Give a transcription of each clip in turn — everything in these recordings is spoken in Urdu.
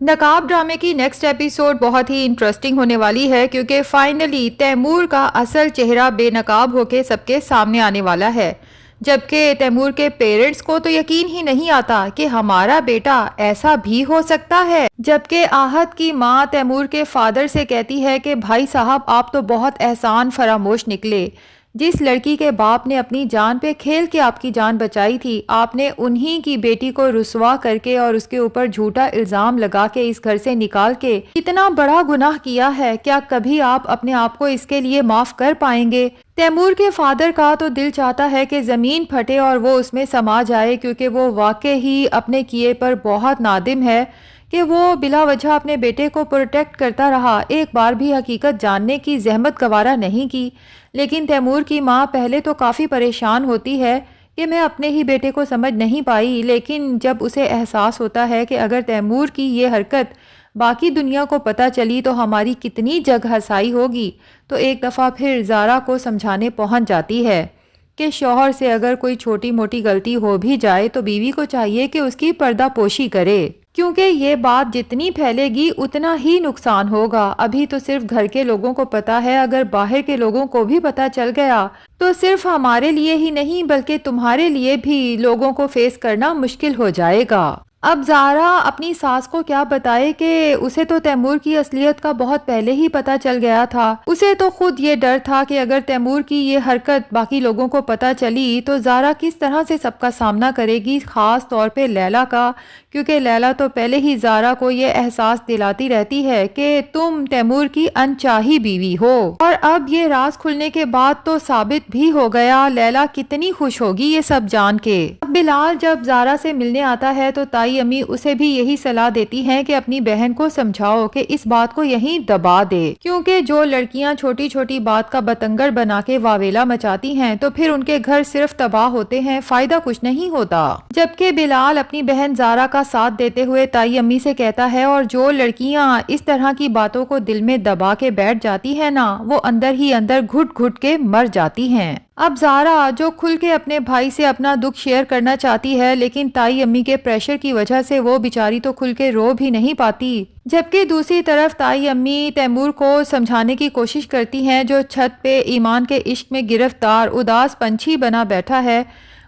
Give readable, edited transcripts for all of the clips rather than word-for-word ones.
نقاب ڈرامے کی نیکسٹ ایپیسوڈ بہت ہی انٹرسٹنگ ہونے والی ہے کیونکہ فائنلی تیمور کا اصل چہرہ بے نقاب ہو کے سب کے سامنے آنے والا ہے، جبکہ تیمور کے پیرنٹس کو تو یقین ہی نہیں آتا کہ ہمارا بیٹا ایسا بھی ہو سکتا ہے۔ جبکہ آہت کی ماں تیمور کے فادر سے کہتی ہے کہ بھائی صاحب آپ تو بہت احسان فراموش نکلے، جس لڑکی کے باپ نے اپنی جان پہ کھیل کے آپ کی جان بچائی تھی، آپ نے انہی کی بیٹی کو رسوا کر کے اور اس کے اوپر جھوٹا الزام لگا کے اس گھر سے نکال کے کتنا بڑا گناہ کیا ہے، کیا کبھی آپ اپنے آپ کو اس کے لیے معاف کر پائیں گے؟ تیمور کے فادر کا تو دل چاہتا ہے کہ زمین پھٹے اور وہ اس میں سما جائے، کیونکہ وہ واقع ہی اپنے کیے پر بہت نادم ہے کہ وہ بلا وجہ اپنے بیٹے کو پروٹیکٹ کرتا رہا، ایک بار بھی حقیقت جاننے کی زحمت گوارا نہیں کی۔ لیکن تیمور کی ماں پہلے تو کافی پریشان ہوتی ہے کہ میں اپنے ہی بیٹے کو سمجھ نہیں پائی، لیکن جب اسے احساس ہوتا ہے کہ اگر تیمور کی یہ حرکت باقی دنیا کو پتہ چلی تو ہماری کتنی جگ ہسائی ہوگی، تو ایک دفعہ پھر زارا کو سمجھانے پہنچ جاتی ہے کہ شوہر سے اگر کوئی چھوٹی موٹی غلطی ہو بھی جائے تو بیوی کو چاہیے کہ اس کی پردہ پوشی کرے، کیونکہ یہ بات جتنی پھیلے گی اتنا ہی نقصان ہوگا۔ ابھی تو صرف گھر کے لوگوں کو پتا ہے، اگر باہر کے لوگوں کو بھی پتا چل گیا تو صرف ہمارے لیے ہی نہیں بلکہ تمہارے لیے بھی لوگوں کو فیس کرنا مشکل ہو جائے گا۔ اب زارا اپنی ساس کو کیا بتائے کہ اسے تو تیمور کی اصلیت کا بہت پہلے ہی پتا چل گیا تھا، اسے تو خود یہ ڈر تھا کہ اگر تیمور کی یہ حرکت باقی لوگوں کو پتا چلی تو زارا کس طرح سے سب کا سامنا کرے گی، خاص طور پہ لیلا کا، کیونکہ لیلا تو پہلے ہی زارا کو یہ احساس دلاتی رہتی ہے کہ تم تیمور کی انچاہی بیوی ہو، اور اب یہ راز کھلنے کے بعد تو ثابت بھی ہو گیا۔ لیلا کتنی خوش ہوگی یہ سب جان کے۔ اب بلال جب زارا سے ملنے آتا ہے تو تائی امی اسے بھی یہی صلاح دیتی ہیں کہ اپنی بہن کو سمجھاؤ کہ اس بات کو یہیں دبا دے، کیونکہ جو لڑکیاں چھوٹی چھوٹی بات کا بتنگڑ بنا کے واویلا مچاتی ہیں تو پھر ان کے گھر صرف تباہ ہوتے ہیں، فائدہ کچھ نہیں ہوتا۔ جبکہ بلال اپنی بہن زارا کا ساتھ دیتے ہوئے تائی امی سے کہتا ہے اور جو لڑکیاں اس طرح کی باتوں کو دل میں دبا کے بیٹھ جاتی ہیں نا، وہ اندر ہی اندر گھٹ گھٹ کے مر جاتی ہیں۔ اب زارا جو کھل کے اپنے بھائی سے اپنا دکھ شیئر کرنا چاہتی ہے، لیکن تائی امی کے پریشر کی وجہ سے وہ بیچاری تو کھل کے رو بھی نہیں پاتی، جبکہ دوسری طرف تائی امی تیمور کو سمجھانے کی کوشش کرتی ہیں جو چھت پہ ایمان کے عشق میں گرفتار اداس پنچھی بنا بیٹھا ہے۔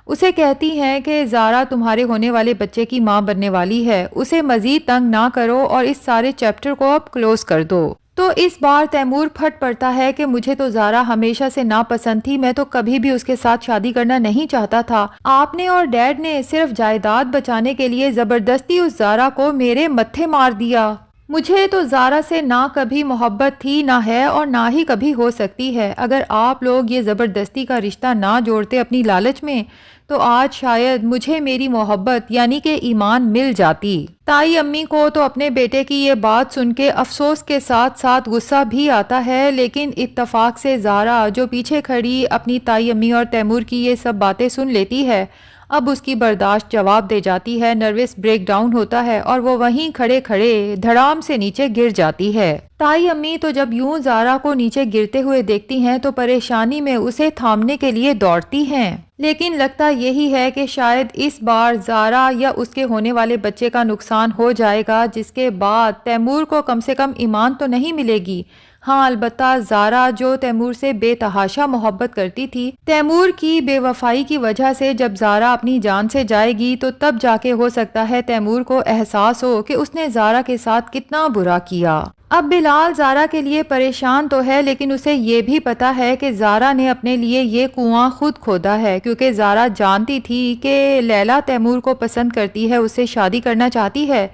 اسے کہتی ہیں کہ زارا تمہارے ہونے والے بچے کی ماں بننے والی ہے، اسے مزید تنگ نہ کرو اور اس سارے چیپٹر کو اب کلوز کر دو۔ تو اس بار تیمور پھٹ پڑتا ہے کہ مجھے تو زارا ہمیشہ سے ناپسند تھی، میں تو کبھی بھی اس کے ساتھ شادی کرنا نہیں چاہتا تھا، آپ نے اور ڈیڈ نے صرف جائیداد بچانے کے لیے زبردستی اس زارا کو میرے متھے مار دیا۔ مجھے تو زارا سے نہ کبھی محبت تھی، نہ ہے اور نہ ہی کبھی ہو سکتی ہے۔ اگر آپ لوگ یہ زبردستی کا رشتہ نہ جوڑتے اپنی لالچ میں تو آج شاید مجھے میری محبت یعنی کہ ایمان مل جاتی۔ تائی امی کو تو اپنے بیٹے کی یہ بات سن کے افسوس کے ساتھ ساتھ غصہ بھی آتا ہے، لیکن اتفاق سے زارا جو پیچھے کھڑی اپنی تائی امی اور تیمور کی یہ سب باتیں سن لیتی ہے، اب اس کی برداشت جواب دے جاتی ہے، نروس بریک ڈاؤن ہوتا ہے اور وہ وہیں کھڑے کھڑے دھڑام سے نیچے گر جاتی ہے۔ تائی امی تو جب یوں زارا کو نیچے گرتے ہوئے دیکھتی ہیں تو پریشانی میں اسے تھامنے کے لیے دوڑتی ہیں، لیکن لگتا یہی ہے کہ شاید اس بار زارا یا اس کے ہونے والے بچے کا نقصان ہو جائے گا، جس کے بعد تیمور کو کم سے کم ایمان تو نہیں ملے گی۔ ہاں البتہ زارا جو تیمور سے بے تحاشا محبت کرتی تھی، تیمور کی بے وفائی کی وجہ سے جب زارا اپنی جان سے جائے گی تو تب جا کے ہو سکتا ہے تیمور کو احساس ہو کہ اس نے زارا کے ساتھ کتنا برا کیا۔ اب بلال زارا کے لیے پریشان تو ہے، لیکن اسے یہ بھی پتا ہے کہ زارا نے اپنے لیے یہ کنواں خود کھودا ہے، کیونکہ زارا جانتی تھی کہ لیلا تیمور کو پسند کرتی ہے، اس سے شادی کرنا چاہتی ہے،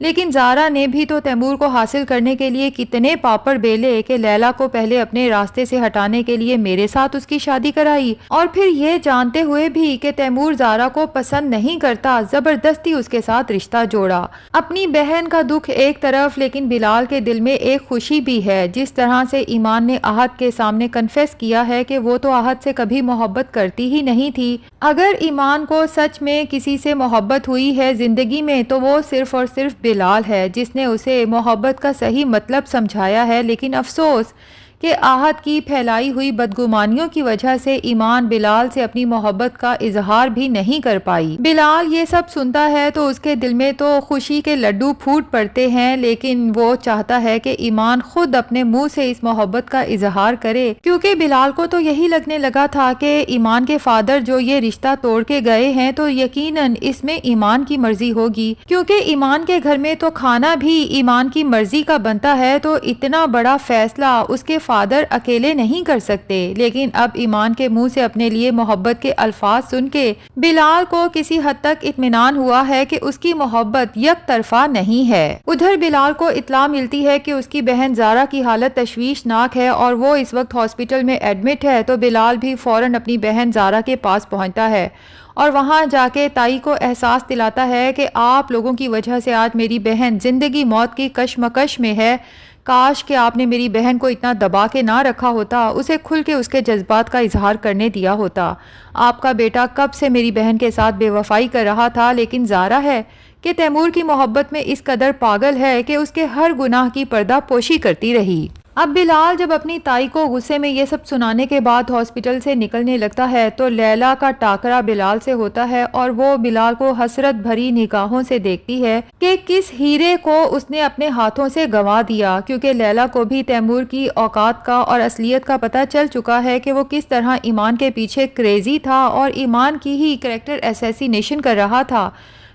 لیکن زارا نے بھی تو تیمور کو حاصل کرنے کے لیے کتنے پاپڑ بیلے کہ لیلا کو پہلے اپنے راستے سے ہٹانے کے لیے میرے ساتھ اس کی شادی کرائی، اور پھر یہ جانتے ہوئے بھی کہ تیمور زارا کو پسند نہیں کرتا زبردستی اس کے ساتھ رشتہ جوڑا۔ اپنی بہن کا دکھ ایک طرف، لیکن بلال کے دل میں ایک خوشی بھی ہے، جس طرح سے ایمان نے آہت کے سامنے کنفیس کیا ہے کہ وہ تو آہت سے کبھی محبت کرتی ہی نہیں تھی۔ اگر ایمان کو سچ میں کسی سے محبت ہوئی ہے زندگی میں تو وہ صرف اور صرف بلال ہے، جس نے اسے محبت کا صحیح مطلب سمجھایا ہے، لیکن افسوس کہ آہت کی پھیلائی ہوئی بدگمانیوں کی وجہ سے ایمان بلال سے اپنی محبت کا اظہار بھی نہیں کر پائی۔ بلال یہ سب سنتا ہے تو اس کے دل میں تو خوشی کے لڈو پھوٹ پڑتے ہیں، لیکن وہ چاہتا ہے کہ ایمان خود اپنے منہ سے اس محبت کا اظہار کرے، کیونکہ بلال کو تو یہی لگنے لگا تھا کہ ایمان کے فادر جو یہ رشتہ توڑ کے گئے ہیں تو یقیناً اس میں ایمان کی مرضی ہوگی، کیونکہ ایمان کے گھر میں تو کھانا بھی ایمان کی مرضی کا بنتا ہے، تو اتنا بڑا فیصلہ اس کے فادر اکیلے نہیں کر سکتے۔ لیکن اب ایمان کے منہ سے اپنے لیے محبت کے الفاظ سن کے بلال کو کسی حد تک اطمینان ہوا ہے کہ اس کی محبت یک طرفہ نہیں ہے۔ ادھر بلال کو اطلاع ملتی ہے کہ اس کی بہن زارا کی حالت تشویشناک ہے اور وہ اس وقت ہاسپٹل میں ایڈمٹ ہے، تو بلال بھی فوراً اپنی بہن زارا کے پاس پہنچتا ہے اور وہاں جا کے تائی کو احساس دلاتا ہے کہ آپ لوگوں کی وجہ سے آج میری بہن زندگی موت کی کشمکش میں ہے، کاش کہ آپ نے میری بہن کو اتنا دبا کے نہ رکھا ہوتا، اسے کھل کے اس کے جذبات کا اظہار کرنے دیا ہوتا۔ آپ کا بیٹا کب سے میری بہن کے ساتھ بے وفائی کر رہا تھا، لیکن زارا ہے کہ تیمور کی محبت میں اس قدر پاگل ہے کہ اس کے ہر گناہ کی پردہ پوشی کرتی رہی۔ اب بلال جب اپنی تائی کو غصے میں یہ سب سنانے کے بعد ہاسپٹل سے نکلنے لگتا ہے تو لیلا کا ٹاکرا بلال سے ہوتا ہے اور وہ بلال کو حسرت بھری نگاہوں سے دیکھتی ہے کہ کس ہیرے کو اس نے اپنے ہاتھوں سے گنوا دیا، کیونکہ لیلا کو بھی تیمور کی اوقات کا اور اصلیت کا پتہ چل چکا ہے کہ وہ کس طرح ایمان کے پیچھے کریزی تھا اور ایمان کی ہی کریکٹر اسیسینیشن کر رہا تھا۔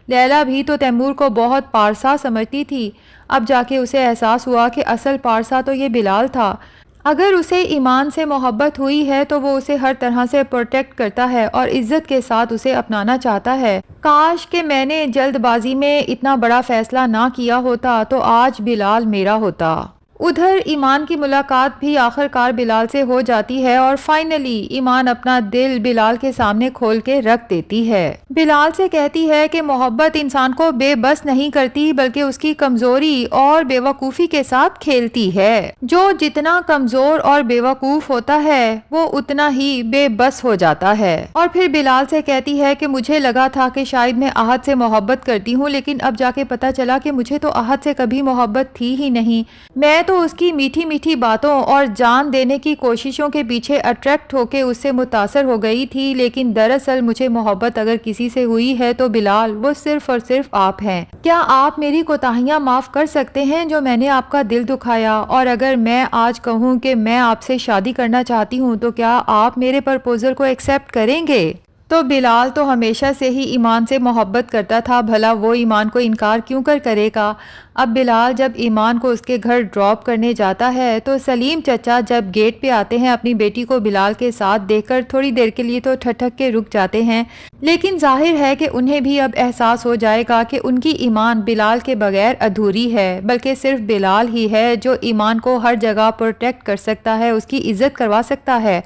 لیلا بھی تو تیمور کو بہت پارسا سمجھتی تھی، اب جا کے اسے احساس ہوا کہ اصل پارسا تو یہ بلال تھا۔ اگر اسے ایمان سے محبت ہوئی ہے تو وہ اسے ہر طرح سے پروٹیکٹ کرتا ہے اور عزت کے ساتھ اسے اپنانا چاہتا ہے۔ کاش کہ میں نے جلد بازی میں اتنا بڑا فیصلہ نہ کیا ہوتا تو آج بلال میرا ہوتا۔ ادھر ایمان کی ملاقات بھی آخرکار بلال سے ہو جاتی ہے اور فائنلی ایمان اپنا دل بلال کے سامنے کھول کے رکھ دیتی ہے۔ بلال سے کہتی ہے کہ محبت انسان کو بے بس نہیں کرتی بلکہ اس کی کمزوری اور بے وقوفی کے ساتھ کھیلتی ہے۔ جو جتنا کمزور اور بے وقوف ہوتا ہے وہ اتنا ہی بے بس ہو جاتا ہے۔ اور پھر بلال سے کہتی ہے کہ مجھے لگا تھا کہ شاید میں آہت سے محبت کرتی ہوں، لیکن اب جا کے پتا چلا کہ مجھے تو آہت سے کبھی محبت تھی ہی نہیں، میں تو اس کی میٹھی میٹھی باتوں اور جان دینے کی کوششوں کے پیچھے اٹریکٹ ہو کے اس سے متاثر ہو گئی تھی، لیکن دراصل مجھے محبت اگر کسی سے ہوئی ہے تو بلال وہ صرف اور صرف آپ ہیں۔ کیا آپ میری کوتاہیاں معاف کر سکتے ہیں جو میں نے آپ کا دل دکھایا؟ اور اگر میں آج کہوں کہ میں آپ سے شادی کرنا چاہتی ہوں تو کیا آپ میرے پرپوزل کو ایکسیپٹ کریں گے؟ تو بلال تو ہمیشہ سے ہی ایمان سے محبت کرتا تھا، بھلا وہ ایمان کو انکار کیوں کرے گا؟ اب بلال جب ایمان کو اس کے گھر ڈراپ کرنے جاتا ہے تو سلیم چچا جب گیٹ پہ آتے ہیں اپنی بیٹی کو بلال کے ساتھ دیکھ کر تھوڑی دیر کے لیے تو ٹھٹک کے رک جاتے ہیں، لیکن ظاہر ہے کہ انہیں بھی اب احساس ہو جائے گا کہ ان کی ایمان بلال کے بغیر ادھوری ہے، بلکہ صرف بلال ہی ہے جو ایمان کو ہر جگہ پروٹیکٹ کر سکتا ہے، اس کی عزت کروا سکتا ہے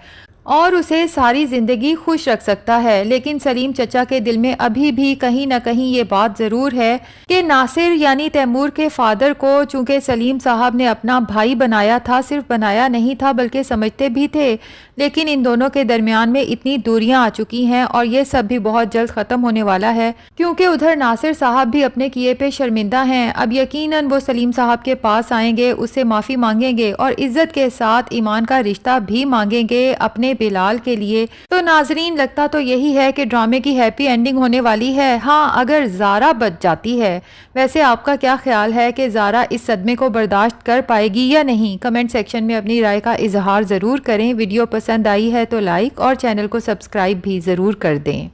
اور اسے ساری زندگی خوش رکھ سکتا ہے۔ لیکن سلیم چچا کے دل میں ابھی بھی کہیں نہ کہیں یہ بات ضرور ہے کہ ناصر یعنی تیمور کے فادر کو چونکہ سلیم صاحب نے اپنا بھائی بنایا تھا، صرف بنایا نہیں تھا بلکہ سمجھتے بھی تھے، لیکن ان دونوں کے درمیان میں اتنی دوریاں آ چکی ہیں اور یہ سب بھی بہت جلد ختم ہونے والا ہے، کیونکہ ادھر ناصر صاحب بھی اپنے کیے پہ شرمندہ ہیں۔ اب یقیناً وہ سلیم صاحب کے پاس آئیں گے، اس سے معافی مانگیں گے اور عزت کے ساتھ ایمان کا رشتہ بھی مانگیں گے اپنے بلال کے لیے۔ تو ناظرین لگتا تو یہی ہے کہ ڈرامے کی ہیپی اینڈنگ ہونے والی ہے، ہاں اگر زارا بچ جاتی ہے۔ ویسے آپ کا کیا خیال ہے کہ زارا اس صدمے کو برداشت کر پائے گی یا نہیں؟ کمنٹ سیکشن میں اپنی رائے کا اظہار ضرور کریں۔ ویڈیو پسند آئی ہے تو لائک اور چینل کو سبسکرائب بھی ضرور کر دیں۔